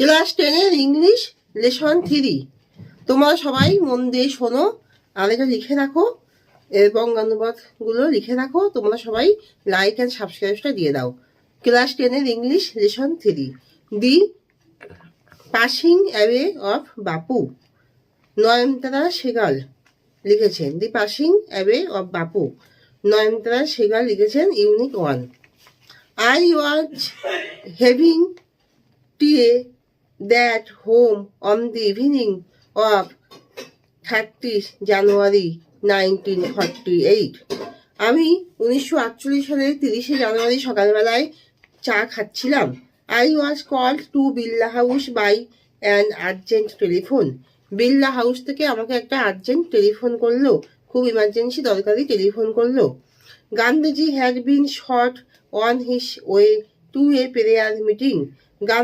Class 10-এর English lesson 3। তোমরা সবাই মন দিয়ে শোনো আর এটা লিখে রাখো, এর বঙ্গানুবাদগুলো লিখে রাখো। তোমরা সবাই লাইক অ্যান্ড সাবস্ক্রাইবটা দিয়ে দাও। ক্লাস 10-এর English lesson 3, the passing away of Bapu. Nayantara সেগাল লিখেছেন দি passing away of Bapu. Nayantara সেগাল লিখেছেন unit 1। I was having tea at home on the evening of 30th January 1948. আমি 1948 সালের 30শে জানুয়ারি সকালবেলায় চা খাচ্ছিলাম। I was called to Birla house by an urgent telephone. Birla house থেকে আমাকে একটা আর্জেন্ট টেলিফোন করলো, খুব ইমার্জেন্সি দরকারি টেলিফোন করলো। Gandhiji had been shot on his way to a prayer meeting.